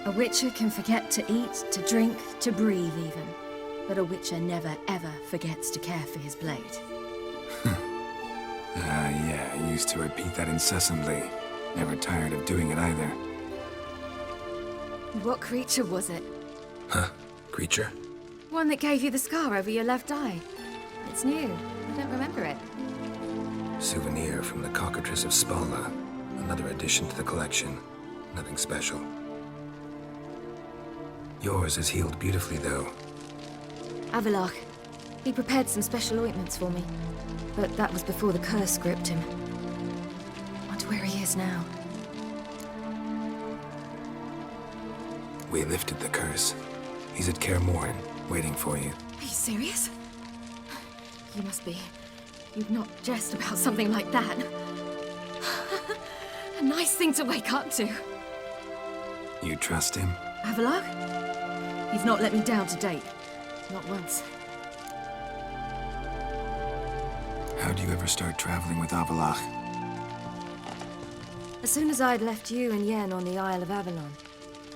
A witcher can forget to eat, to drink, to breathe even. But a witcher never ever forgets to care for his blade. Yeah, I used to repeat that incessantly. Never tired of doing it either. What creature was it? Huh? Creature? One that gave you the scar over your left eye. It's new. I don't remember it. Souvenir from the cockatrice of Spalla. Another addition to the collection. Nothing special. Yours is healed beautifully, though. Avallac'h. He prepared some special ointments for me. But that was before the curse gripped him. Wonder where he is now. We lifted the curse. He's at Kaer Morhen, waiting for you. Are you serious? You must be. You'd not jest about something like that. A nice thing to wake up to. You trust him? Avallac'h? He's not let me down to date. Not once. How'd you ever start traveling with Avallac'h? As soon as I'd left you and Yen on the Isle of Avalon,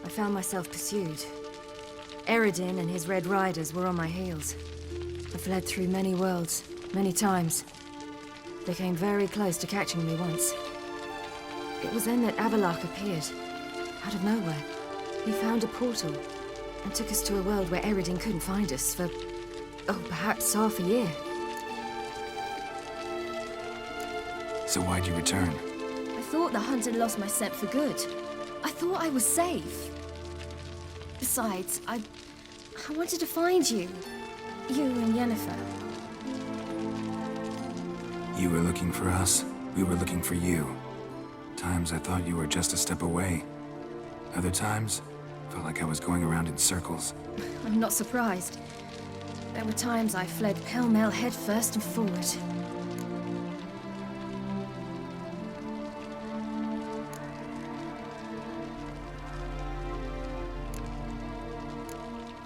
I found myself pursued. Eredin and his Red Riders were on my heels. I fled through many worlds, many times. They came very close to catching me once. It was then that Avallac'h appeared, out of nowhere. He found a portal, and took us to a world where Eredin couldn't find us for, perhaps half a year. So why'd you return? I thought the hunt had lost my scent for good. I thought I was safe. Besides, I wanted to find you. You and Yennefer. You were looking for us, we were looking for you. Times I thought you were just a step away. Other times, felt like I was going around in circles. I'm not surprised. There were times I fled pell-mell head first and forward.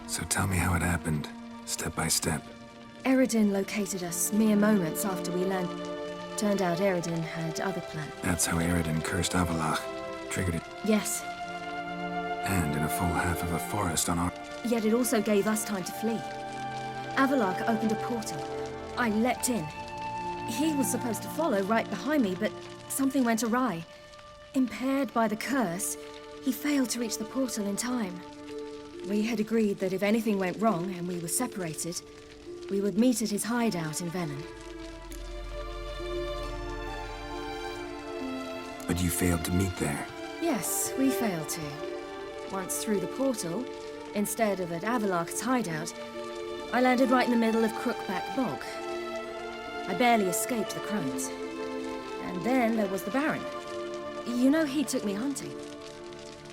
So tell me how it happened, step by step. Eredin located us mere moments after we landed. Turned out Eredin had other plans. That's how Eredin cursed Avallac'h, triggered it. Yes. And in a full half of a forest on our... Yet it also gave us time to flee. Avallac'h opened a portal. I leapt in. He was supposed to follow right behind me, but something went awry. Impaired by the curse, he failed to reach the portal in time. We had agreed that if anything went wrong and we were separated, we would meet at his hideout in Venom. But you failed to meet there. Yes, we failed to. Once through the portal, instead of at Avallac'h's hideout, I landed right in the middle of Crookback Bog. I barely escaped the crones. And then there was the Baron. You know, he took me hunting.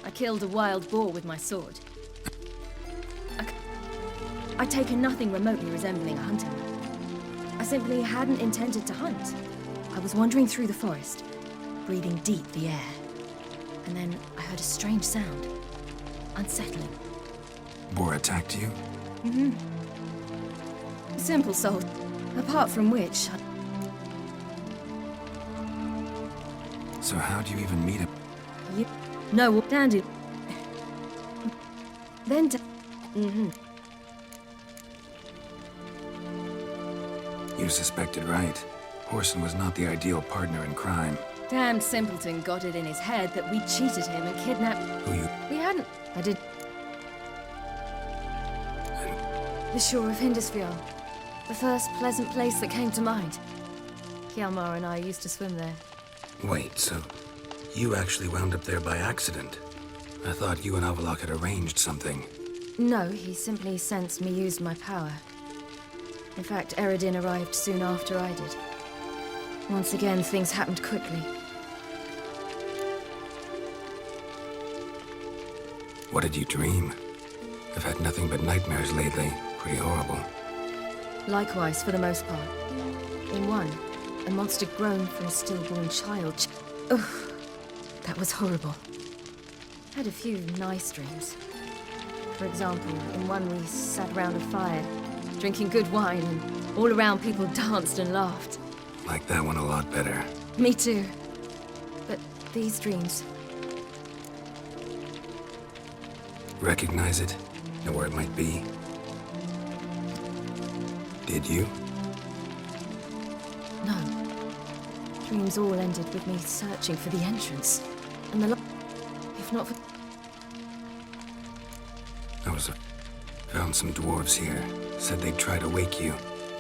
I killed a wild boar with my sword. I'd taken nothing remotely resembling a hunting knife. I simply hadn't intended to hunt. I was wandering through the forest, breathing deep the air. And then I heard a strange sound. Unsettling. Boar attacked you? Mm-hmm. Simple soul. Apart from which... So how'd you even meet him? No, Dandy. Then... Mm-hmm. You suspected right. Whoreson was not the ideal partner in crime. Damned simpleton got it in his head that we cheated him and kidnapped... Who you... We hadn't. I did... The shore of Hindisfjord. The first pleasant place that came to mind. Hjalmar and I used to swim there. Wait, so you actually wound up there by accident? I thought you and Avallac'h had arranged something. No, he simply sensed me used my power. In fact, Eredin arrived soon after I did. Once again, things happened quickly. What did you dream? I've had nothing but nightmares lately. Pretty horrible. Likewise, for the most part. In one, a monster grown from a stillborn child. Ugh, that was horrible. Had a few nice dreams. For example, in one we sat round a fire, drinking good wine, and all around people danced and laughed. Like that one a lot better. Me too. But these dreams... recognize it? Know where it might be? Did you? No. Dreams all ended with me searching for the entrance. And the if not for... Found some dwarves here. Said they'd try to wake you.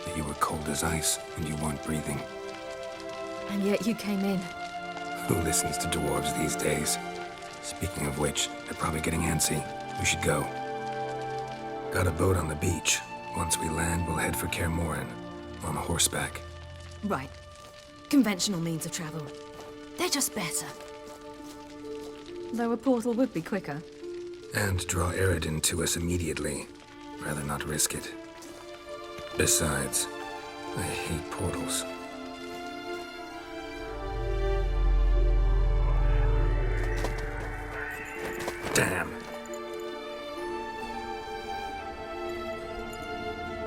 That you were cold as ice and you weren't breathing. And yet you came in. Who listens to dwarves these days? Speaking of which, they're probably getting antsy. We should go. Got a boat on the beach. Once we land, we'll head for Kaer Morhen. On horseback. Right. Conventional means of travel. They're just better. Though a portal would be quicker. And draw Eredin to us immediately. Rather not risk it. Besides, I hate portals. Damn.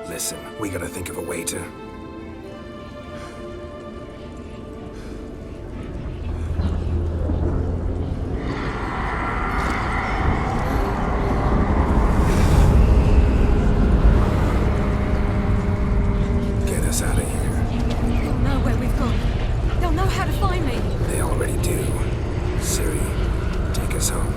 Listen, we gotta think of a way to... get us out of here. They'll know where we've gone. They'll know how to find me. They already do. Ciri, take us home.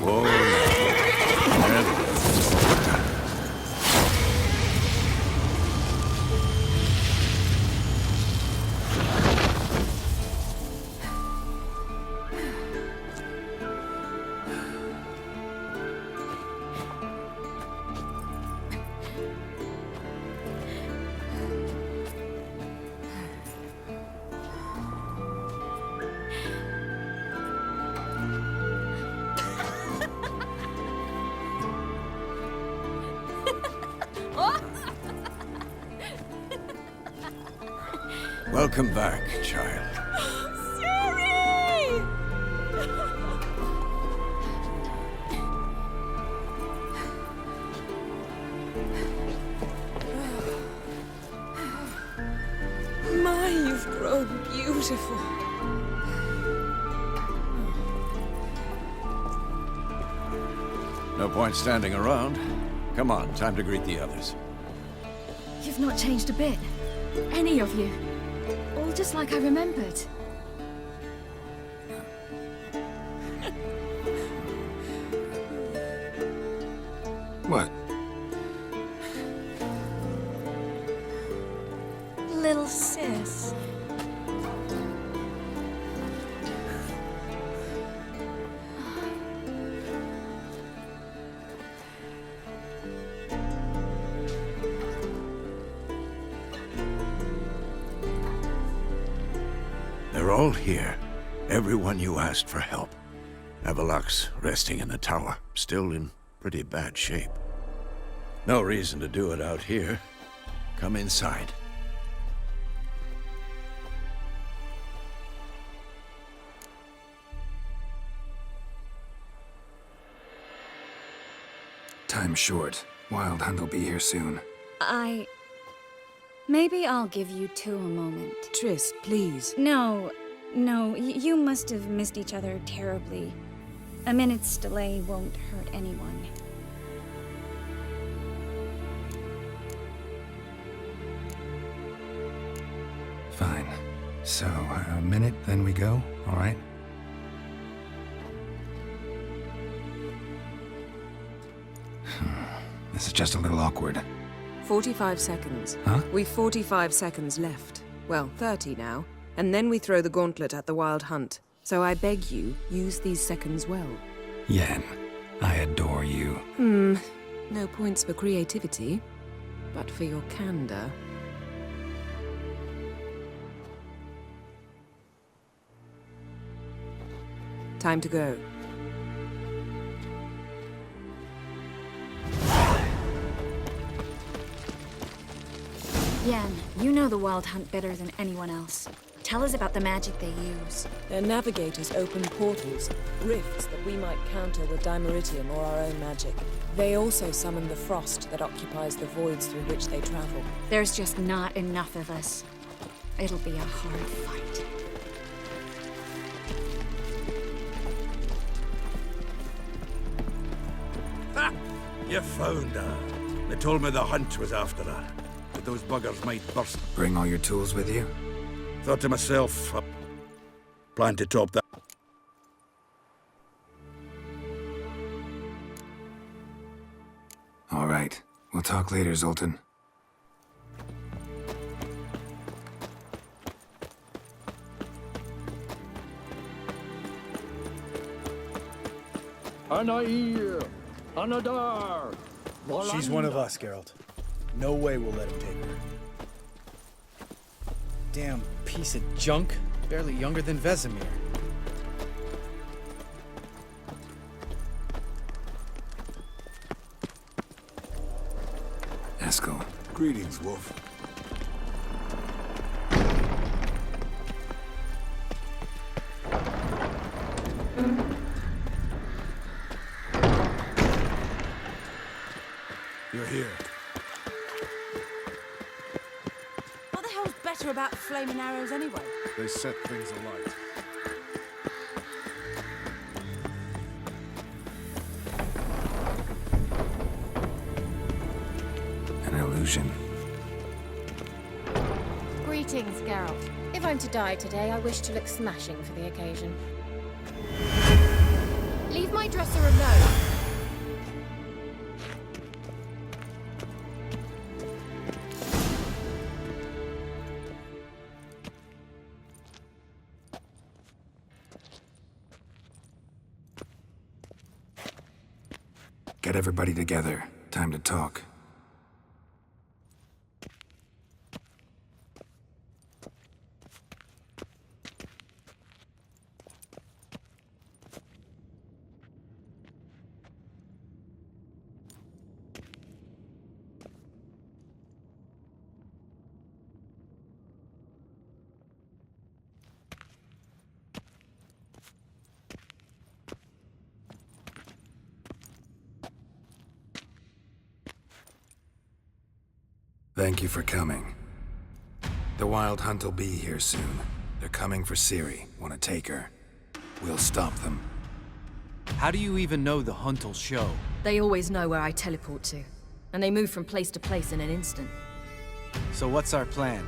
Whoa, welcome back, child. My, you've grown beautiful. No point standing around. Come on, time to greet the others. You've not changed a bit. Any of you. All just like I remembered. What? Little sis. They're all here. Everyone you asked for help. Avalok's resting in the tower, still in pretty bad shape. No reason to do it out here. Come inside. Time's short. Wild Hunt will be here soon. Maybe I'll give you two a moment. Triss, please. No, you must have missed each other terribly. A minute's delay won't hurt anyone. Fine. So, a minute, then we go, all right? This is just a little awkward. 45 seconds. Huh? We've 45 seconds left. Well, 30 now. And then we throw the gauntlet at the Wild Hunt. So I beg you, use these seconds well. Yen, I adore you. No points for creativity, but for your candor. Time to go. Yen, you know the Wild Hunt better than anyone else. Tell us about the magic they use. Their navigators open portals, rifts that we might counter with dimeritium or our own magic. They also summon the frost that occupies the voids through which they travel. There's just not enough of us. It'll be a hard fight. Ha! You found her. They told me the hunt was after her. But those buggers might burst. Bring all your tools with you? Thought to myself, plan to top that. All right. We'll talk later, Zoltan. Anair! Anadar! She's one of us, Geralt. No way we'll let him take her. Damn piece of junk. Barely younger than Vesemir. Eskel. Greetings, Wolf. You're here. What the hell's better about flaming arrows anyway? They set things alight. An illusion. Greetings, Geralt. If I'm to die today, I wish to look smashing for the occasion. Leave my dresser alone. Get everybody together. Time to talk. Thank you for coming. The Wild Hunt will be here soon. They're coming for Ciri. Want to take her? We'll stop them. How do you even know the hunt'll show? They always know where I teleport to, and they move from place to place in an instant. So what's our plan?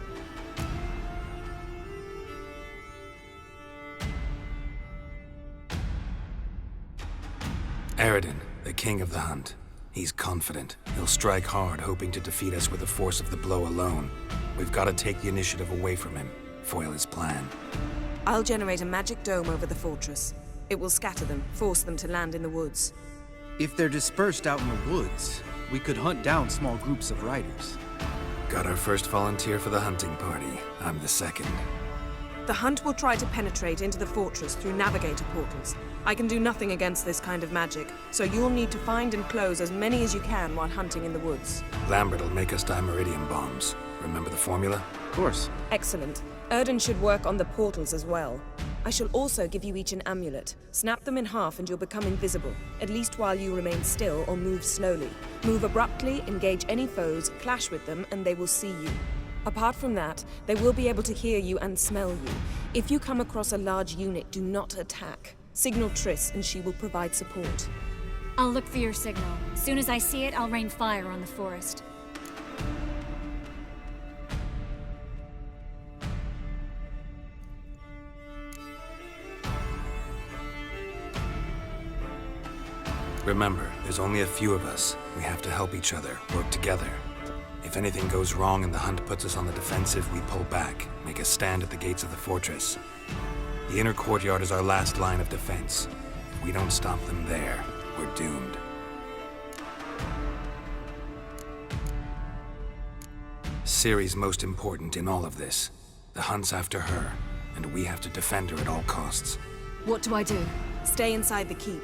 Eredin, the king of the hunt. He's confident. He'll strike hard, hoping to defeat us with the force of the blow alone. We've got to take the initiative away from him, foil his plan. I'll generate a magic dome over the fortress. It will scatter them, force them to land in the woods. If they're dispersed out in the woods, we could hunt down small groups of riders. Got our first volunteer for the hunting party. I'm the second. The hunt will try to penetrate into the fortress through navigator portals. I can do nothing against this kind of magic, so you'll need to find and close as many as you can while hunting in the woods. Lambert'll make us dimeridium bombs. Remember the formula? Of course. Excellent. Erden should work on the portals as well. I shall also give you each an amulet. Snap them in half and you'll become invisible, at least while you remain still or move slowly. Move abruptly, engage any foes, clash with them, and they will see you. Apart from that, they will be able to hear you and smell you. If you come across a large unit, do not attack. Signal Triss and she will provide support. I'll look for your signal. As soon as I see it, I'll rain fire on the forest. Remember, there's only a few of us. We have to help each other, work together. If anything goes wrong and the hunt puts us on the defensive, we pull back, make a stand at the gates of the fortress. The The inner courtyard is our last line of defense. If we don't stop them there, we're doomed. Ciri's most important in all of this. The hunt's after her, and we have to defend her at all costs. What do I do? Stay inside the keep.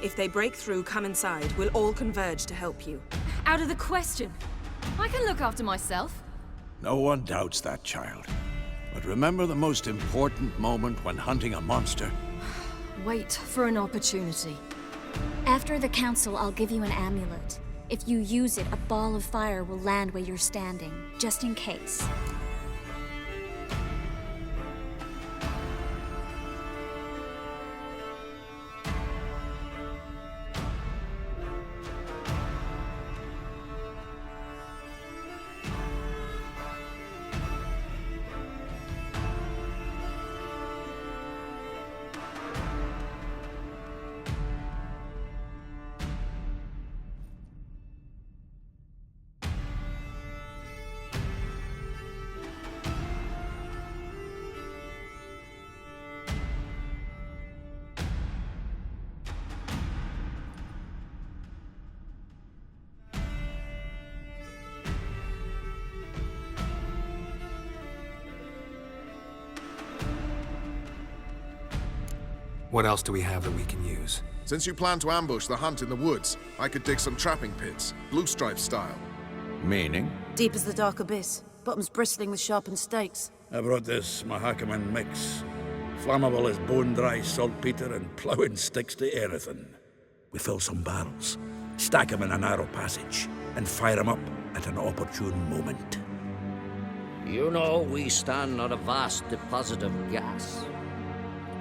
If they break through, come inside. We'll all converge to help you. Out of the question. I can look after myself. No one doubts that, child. But remember the most important moment when hunting a monster? Wait for an opportunity. After the council, I'll give you an amulet. If you use it, a ball of fire will land where you're standing, just in case. What else do we have that we can use? Since you plan to ambush the hunt in the woods, I could dig some trapping pits, blue stripe style. Meaning? Deep as the dark abyss, bottoms bristling with sharpened stakes. I brought this Mahakaman mix. Flammable as bone-dry saltpeter and ploughing sticks to anything. We fill some barrels, stack them in a narrow passage, and fire them up at an opportune moment. You know, we stand on a vast deposit of gas.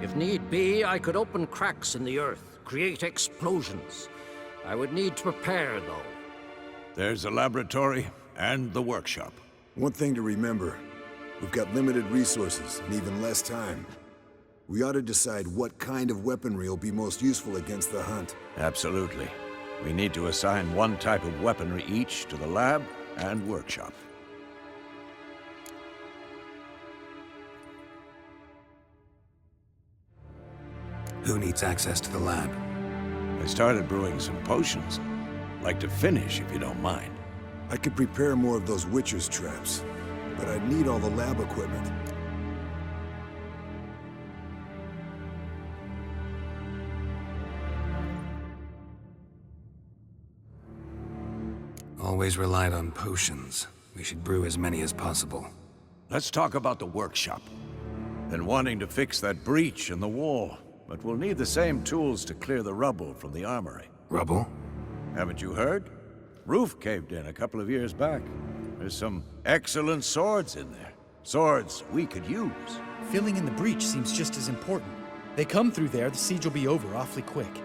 If need be, I could open cracks in the earth, create explosions. I would need to prepare, though. There's the laboratory and the workshop. One thing to remember, we've got limited resources and even less time. We ought to decide what kind of weaponry will be most useful against the hunt. Absolutely. We need to assign one type of weaponry each to the lab and workshop. Who needs access to the lab? I started brewing some potions. Like to finish, if you don't mind. I could prepare more of those Witcher's traps, but I'd need all the lab equipment. Always relied on potions. We should brew as many as possible. Let's talk about the workshop. Been wanting to fix that breach in the wall, but we'll need the same tools to clear the rubble from the armory. Rubble? Haven't you heard? Roof caved in a couple of years back. There's some excellent swords in there. Swords we could use. Filling in the breach seems just as important. They come through there, the siege will be over awfully quick.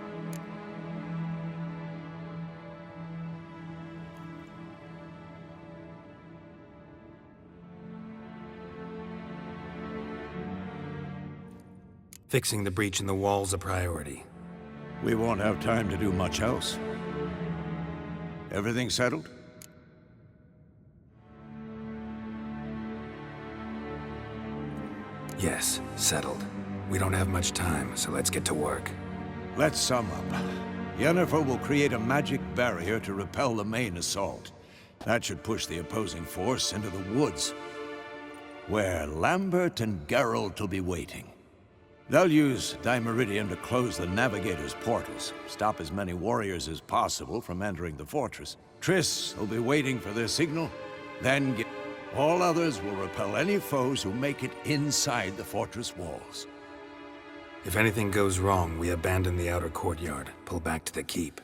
Fixing the breach in the wall's a priority. We won't have time to do much else. Everything settled? Yes, settled. We don't have much time, so let's get to work. Let's sum up. Yennefer will create a magic barrier to repel the main assault. That should push the opposing force into the woods, where Lambert and Geralt will be waiting. They'll use Dimeridium to close the Navigator's portals, stop as many warriors as possible from entering the fortress. Triss will be waiting for their signal, then all others will repel any foes who make it inside the fortress walls. If anything goes wrong, we abandon the outer courtyard, pull back to the keep.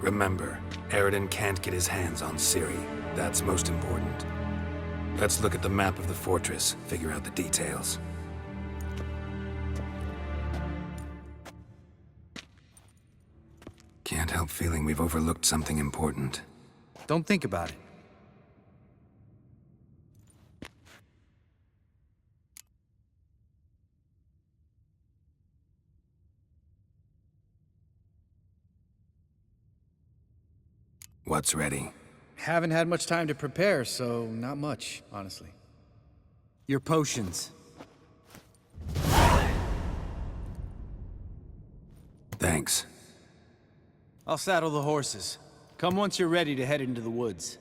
Remember, Eredin can't get his hands on Ciri. That's most important. Let's look at the map of the fortress, figure out the details. Can't help feeling we've overlooked something important. Don't think about it. What's ready? Haven't had much time to prepare, so not much, honestly. Your potions. Thanks. I'll saddle the horses. Come once you're ready to head into the woods.